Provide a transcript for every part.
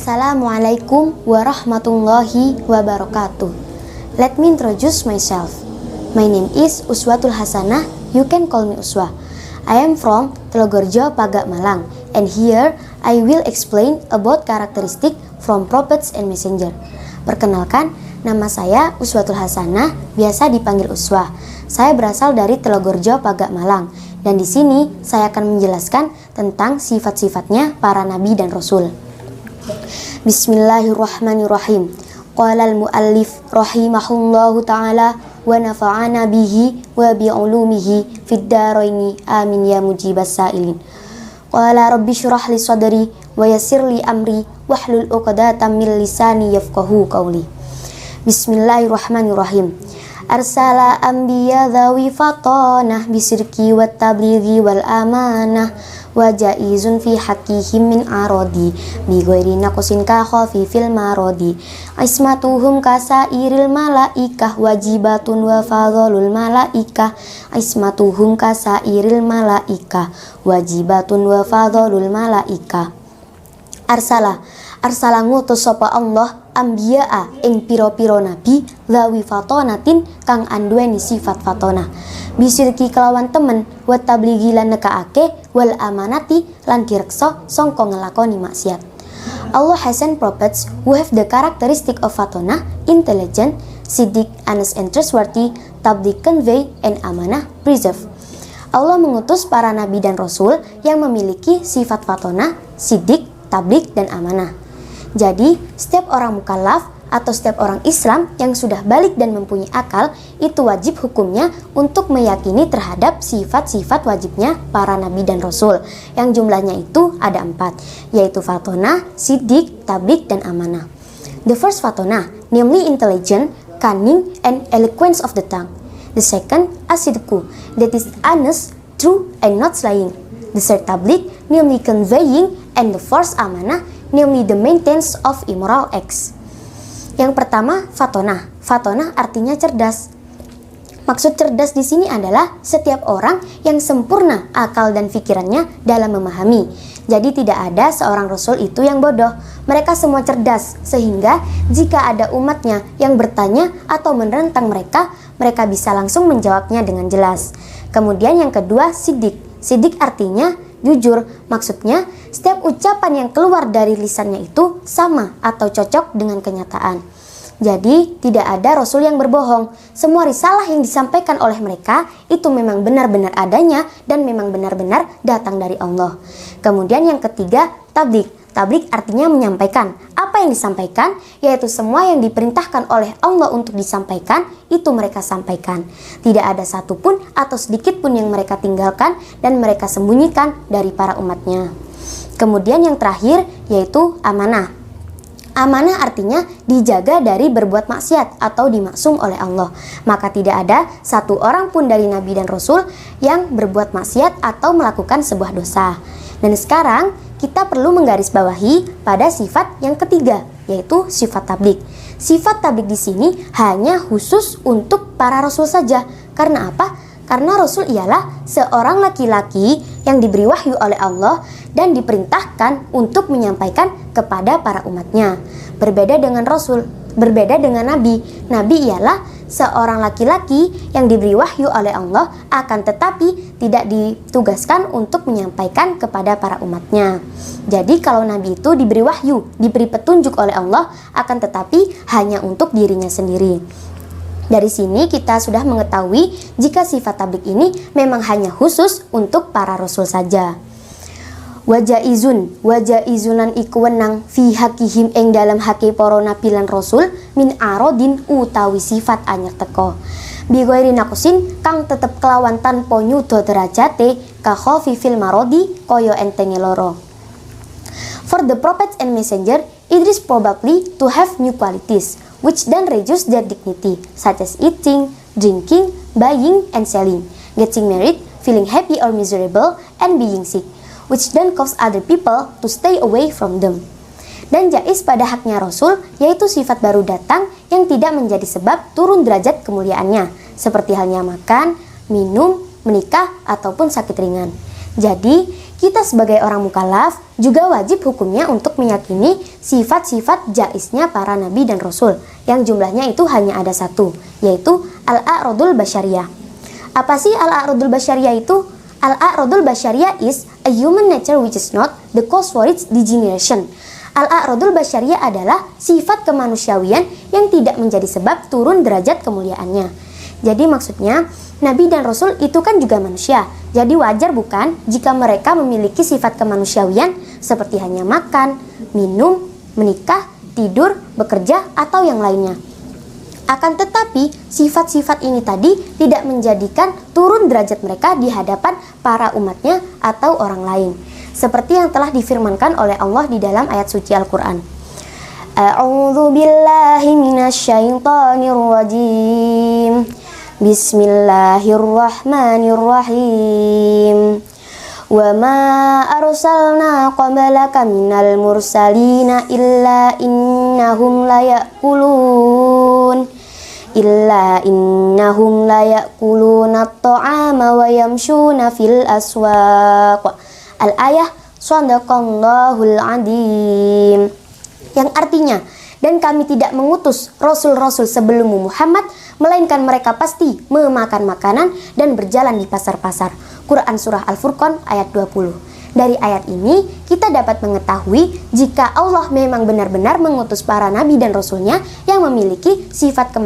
Assalamualaikum warahmatullahi wabarakatuh. Let me introduce myself. My name is Uswatul Hasanah. You can call me Uswa. I am from Telogorjo, Pagak, Malang, and here I will explain about characteristic from prophets and messenger. Perkenalkan, nama saya Uswatul Hasanah, biasa dipanggil Uswa. Saya berasal dari Telogorjo, Pagak, Malang, dan di sini saya akan menjelaskan tentang sifat-sifatnya para nabi dan rasul. Bismillahirrahmanirrahim. Qala al-muallif rahimahullahu ta'ala wa nafa'ana bihi wa bi'ulumihi fid dharaini amin ya mujibas sa'ilin. Qala rabbi syrah li sadri wa yassir li amri wahlul 'uqdatam min lisani yafqahu qawli. Bismillahirrahmanirrahim. Arsala anbiya dhawi fatanah bisirki wat tablighi wal amanah wa jaizun fi haqqihim min aradi bi ghairi naqsin ka khafi fil maradi ismatuhum kasairil malaikah wajibatun wa fadhalul malaikah ismatuhum kasairil malaikah wajibatun wa fadhalul malaikah. Arsala ngutus sapa Allah ambiyaa ing pira-pira nabi dhawi fatonatin kang anduweni sifat fatonah bisirki kelawan temen wa tablighi lan nekaake wal amanati lan direksa sangka ngelakoni maksiat. Allah has sent prophets who have the characteristic of fatonah, intelligent, siddiq, honest and trustworthy, tabligh convey and amanah preserve. Allah mengutus para nabi dan rasul yang memiliki sifat fatonah, siddiq, tabligh dan amanah. Jadi, setiap orang mukallaf atau setiap orang Islam yang sudah balik dan mempunyai akal, itu wajib hukumnya untuk meyakini terhadap sifat-sifat wajibnya para nabi dan rasul, yang jumlahnya itu ada 4, yaitu fatonah, siddiq, tabligh, dan amanah. The first fatonah, namely intelligent, cunning, and eloquence of the tongue. The second, asidku, that is honest, true, and not lying. The third, tabligh, namely conveying, and the fourth, amanah, namely the maintenance of immoral acts. Yang pertama, fatonah. Fatonah artinya cerdas. Maksud cerdas di sini adalah setiap orang yang sempurna akal dan pikirannya dalam memahami. Jadi tidak ada seorang rasul itu yang bodoh. Mereka semua cerdas, sehingga jika ada umatnya yang bertanya atau menentang mereka, mereka bisa langsung menjawabnya dengan jelas. Kemudian yang kedua, siddiq. Siddiq artinya jujur, maksudnya setiap ucapan yang keluar dari lisannya itu sama atau cocok dengan kenyataan. Jadi tidak ada rasul yang berbohong. Semua risalah yang disampaikan oleh mereka itu memang benar-benar adanya dan memang benar-benar datang dari Allah. Kemudian yang ketiga, tabligh. Tabligh artinya menyampaikan. Apa yang disampaikan, yaitu semua yang diperintahkan oleh Allah untuk disampaikan, itu mereka sampaikan. Tidak ada satupun atau sedikit pun yang mereka tinggalkan dan mereka sembunyikan dari para umatnya. Kemudian yang terakhir, yaitu amanah. Amanah artinya dijaga dari berbuat maksiat atau dimaksum oleh Allah. Maka tidak ada satu orang pun dari nabi dan rasul yang berbuat maksiat atau melakukan sebuah dosa. Dan sekarang kita perlu menggarisbawahi pada sifat yang ketiga, yaitu sifat tabligh. Sifat tabligh di sini hanya khusus untuk para rasul saja. Karena apa? Karena rasul ialah seorang laki-laki yang diberi wahyu oleh Allah dan diperintahkan untuk menyampaikan kepada para umatnya. Berbeda dengan rasul, berbeda dengan nabi. Nabi ialah seorang laki-laki yang diberi wahyu oleh Allah, akan tetapi tidak ditugaskan untuk menyampaikan kepada para umatnya. Jadi kalau nabi itu diberi wahyu, diberi petunjuk oleh Allah, akan tetapi hanya untuk dirinya sendiri. Dari sini kita sudah mengetahui jika sifat tabligh ini memang hanya khusus untuk para rasul saja. Wajaizunan iku wenang fi hakihim ing dalam haki para nabi lan rasul min arodin utawi sifat anyar teko. Bi ghairi naqsin kang tetep kelawan tanpa nyuda derajate ka khofi fil marodi kaya entenge loro. For the prophets and messenger, it is probably to have new qualities, which then reduce their dignity, such as eating, drinking, buying, and selling, getting married, feeling happy or miserable, and being sick, which then cause other people to stay away from them. Dan jaiz pada haknya Rasul, yaitu sifat baru datang yang tidak menjadi sebab turun derajat kemuliaannya, seperti halnya makan, minum, menikah, ataupun sakit ringan. Jadi, kita sebagai orang mukallaf juga wajib hukumnya untuk meyakini sifat-sifat jaiznya para nabi dan rasul, yang jumlahnya itu hanya ada satu, yaitu al-a'radul basyariyah. Apa sih al-a'radul basyariyah itu? Al-a'radul basyariyah is a human nature which is not the cause for its degeneration. Al-a'radul basyariyah adalah sifat kemanusiawian yang tidak menjadi sebab turun derajat kemuliaannya. Jadi maksudnya, nabi dan rasul itu kan juga manusia. Jadi wajar bukan jika mereka memiliki sifat kemanusiawian seperti hanya makan, minum, menikah, tidur, bekerja, atau yang lainnya. Akan tetapi, sifat-sifat ini tadi tidak menjadikan turun derajat mereka di hadapan para umatnya atau orang lain. Seperti yang telah difirmankan oleh Allah di dalam ayat suci Al-Quran. A'udzu billahi minasyaitonir rajim. Bismillahirrahmanirrahim. Wa ma arsalna qablaka minal mursalina illa innahum layakuluna at-ta'ama wa yamshuna fil aswaq. Al-ayah Shadaqallahul Adzim, yang artinya, dan kami tidak mengutus rasul-rasul sebelummu Muhammad, melainkan mereka pasti memakan makanan dan berjalan di pasar-pasar. Quran Surah Al-Furqan ayat 20. Dari ayat ini, kita dapat mengetahui jika Allah memang benar-benar mengutus para nabi dan rasulnya yang memiliki sifat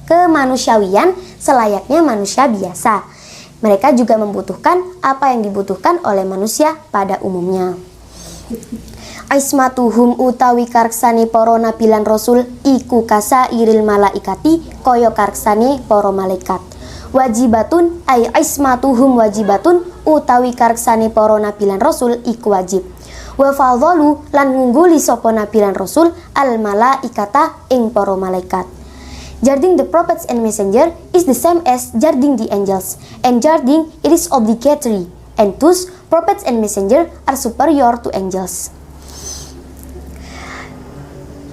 kemanusiawian selayaknya manusia biasa. Mereka juga membutuhkan apa yang dibutuhkan oleh manusia pada umumnya. Aismatuhum utawi karksane para nabi lan rasul iku kasairil malaikati kaya karksane para malaikat. Wajibatun ay aismatuhum wajibatun utawi karksane para nabi lan rasul iku wajib. Wa fadhalu lan ngungguli sapa nabi lan rasul al malaikata ing para malaikat. Judging the prophets and messenger is the same as judging the angels, and judging it is obligatory, and thus prophets and messenger are superior to angels.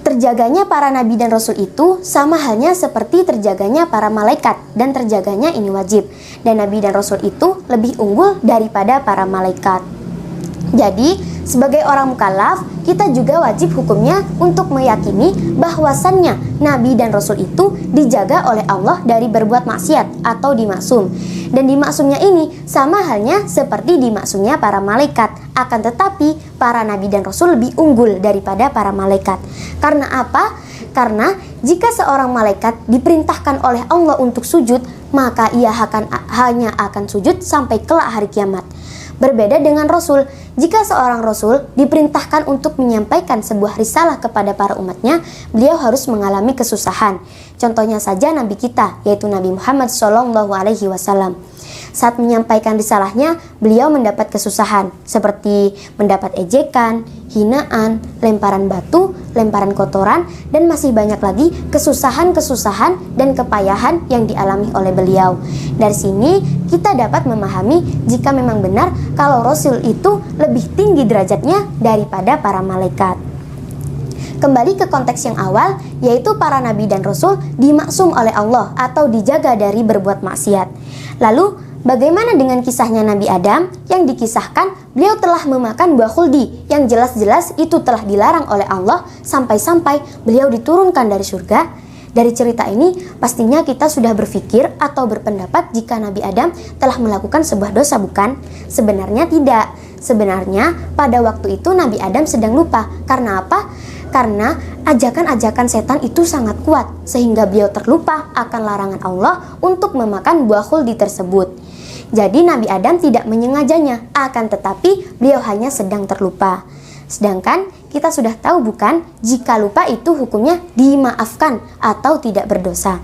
Terjaganya para nabi dan rasul itu sama halnya seperti terjaganya para malaikat, dan terjaganya ini wajib, dan nabi dan rasul itu lebih unggul daripada para malaikat. Jadi, sebagai orang mukallaf, kita juga wajib hukumnya untuk meyakini bahwasannya nabi dan rasul itu dijaga oleh Allah dari berbuat maksiat atau dimaksum. Dan dimaksumnya ini sama halnya seperti dimaksumnya para malaikat. Akan tetapi, para nabi dan rasul lebih unggul daripada para malaikat. Karena apa? Karena jika seorang malaikat diperintahkan oleh Allah untuk sujud, maka ia hanya akan sujud sampai kelak hari kiamat. Berbeda dengan rasul, jika seorang rasul diperintahkan untuk menyampaikan sebuah risalah kepada para umatnya, beliau harus mengalami kesusahan. Contohnya saja nabi kita, yaitu Nabi Muhammad SAW. Saat menyampaikan risalahnya, beliau mendapat kesusahan, seperti mendapat ejekan, hinaan, lemparan batu, lemparan kotoran, dan masih banyak lagi kesusahan-kesusahan dan kepayahan yang dialami oleh beliau. Dari sini, kita dapat memahami jika memang benar kalau Rasul itu lebih tinggi derajatnya daripada para malaikat. Kembali ke konteks yang awal, yaitu para nabi dan rasul dimaksum oleh Allah atau dijaga dari berbuat maksiat. Lalu, bagaimana dengan kisahnya Nabi Adam yang dikisahkan beliau telah memakan buah khuldi yang jelas-jelas itu telah dilarang oleh Allah sampai-sampai beliau diturunkan dari surga? Dari cerita ini, pastinya kita sudah berpikir atau berpendapat jika Nabi Adam telah melakukan sebuah dosa, bukan? Sebenarnya tidak. Sebenarnya pada waktu itu Nabi Adam sedang lupa. Karena apa? Karena ajakan-ajakan setan itu sangat kuat, sehingga beliau terlupa akan larangan Allah untuk memakan buah khuldi tersebut. Jadi Nabi Adam tidak menyengajanya, akan tetapi beliau hanya sedang terlupa. Sedangkan kita sudah tahu bukan, jika lupa itu hukumnya dimaafkan atau tidak berdosa.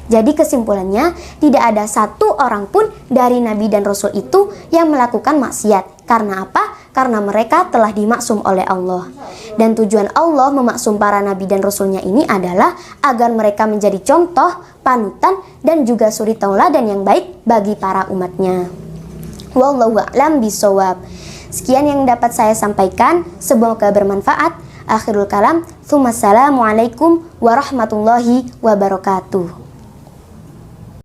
Jadi kesimpulannya, tidak ada satu orang pun dari Nabi dan Rasul itu yang melakukan maksiat. Karena apa? Karena mereka telah dimaksum oleh Allah. Dan tujuan Allah memaksum para Nabi dan Rasulnya ini adalah agar mereka menjadi contoh, panutan, dan juga suri tauladan yang baik bagi para umatnya. Wallahu a'lam bishawab. Sekian yang dapat saya sampaikan, semoga bermanfaat. Akhirul kalam, tsumma assalamualaikum warahmatullahi wabarakatuh.